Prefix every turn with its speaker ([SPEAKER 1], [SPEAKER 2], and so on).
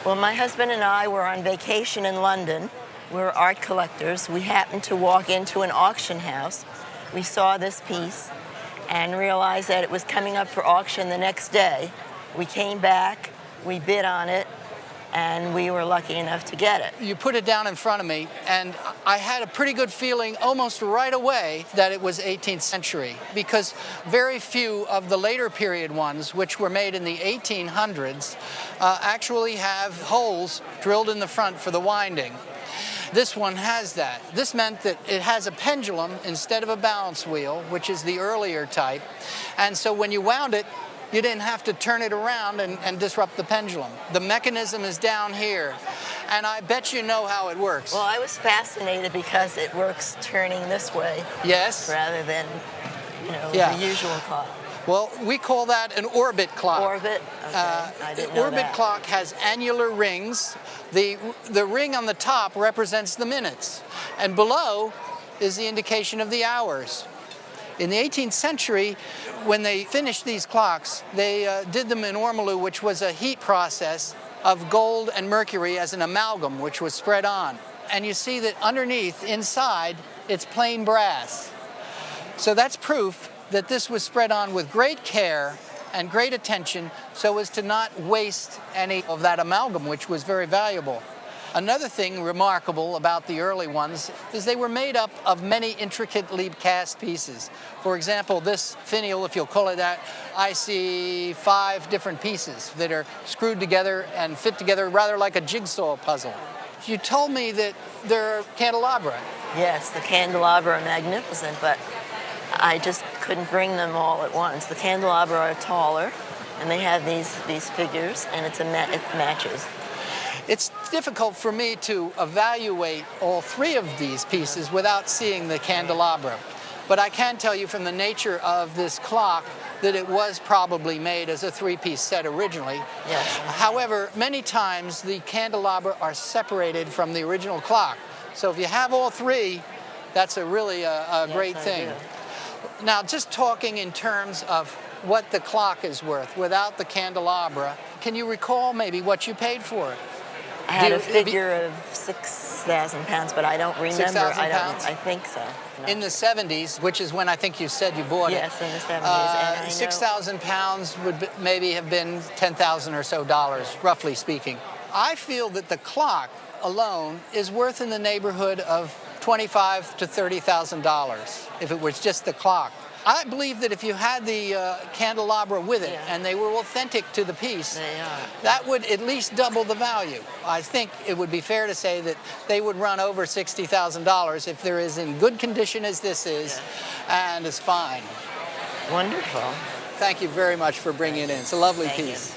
[SPEAKER 1] Well, my husband and I were on vacation in London. We're art collectors. We happened to walk into an auction house. We saw this piece and realized that it was coming up for auction the next day. We came back, we bid on it, and we were lucky enough to get it.
[SPEAKER 2] You put it down in front of me, and I had a pretty good feeling almost right away that it was 18th century, because very few of the later period ones, which were made in the 1800s, actually have holes drilled in the front for the winding. This one has that. This meant that it has a pendulum instead of a balance wheel, which is the earlier type, and so when you wound it, you didn't have to turn it around and disrupt the pendulum. The mechanism is down here, and I bet you know how it works.
[SPEAKER 1] Well, I was fascinated because it works turning this way.
[SPEAKER 2] Yes.
[SPEAKER 1] Rather than,
[SPEAKER 2] Yeah.
[SPEAKER 1] the usual clock.
[SPEAKER 2] Well, we call that an orbit clock.
[SPEAKER 1] Orbit? Okay, I didn't know
[SPEAKER 2] orbit
[SPEAKER 1] that.
[SPEAKER 2] clock has annular rings. The ring on the top represents the minutes, and below is the indication of the hours. In the 18th century, when they finished these clocks, they did them in ormolu, which was a heat process of gold and mercury as an amalgam, which was spread on. And you see that underneath, inside, it's plain brass. So that's proof that this was spread on with great care and great attention so as to not waste any of that amalgam, which was very valuable. Another thing remarkable about the early ones is they were made up of many intricately cast pieces. For example, this finial, if you'll call it that, I see 5 different pieces that are screwed together and fit together rather like a jigsaw puzzle. You told me that they're candelabra.
[SPEAKER 1] Yes, the candelabra are magnificent, but I just couldn't bring them all at once. The candelabra are taller, and they have these figures, and it matches.
[SPEAKER 2] It's difficult for me to evaluate all 3 of these pieces without seeing the candelabra. But I can tell you from the nature of this clock that it was probably made as a 3-piece set originally.
[SPEAKER 1] Yes.
[SPEAKER 2] However, many times the candelabra are separated from the original clock. So if you have all 3, that's really a great thing. Now, just talking in terms of what the clock is worth without the candelabra, can you recall maybe what you paid for it?
[SPEAKER 1] I had a figure of 6,000 pounds, but I don't remember.
[SPEAKER 2] 6,000 pounds?
[SPEAKER 1] I think so. No.
[SPEAKER 2] In the 70s, which is when I think you said you bought it.
[SPEAKER 1] Yes, in the 70s. And
[SPEAKER 2] 6,000 pounds would maybe have been $10,000 or so, roughly speaking. I feel that the clock alone is worth in the neighborhood of $25,000 to $30,000 if it was just the clock. I believe that if you had the candelabra with it and they were authentic to the piece, that would at least double the value. I think it would be fair to say that they would run over $60,000 if they're as in good condition as this is and as fine.
[SPEAKER 1] Wonderful.
[SPEAKER 2] Thank you very much for bringing it in. It's a lovely piece.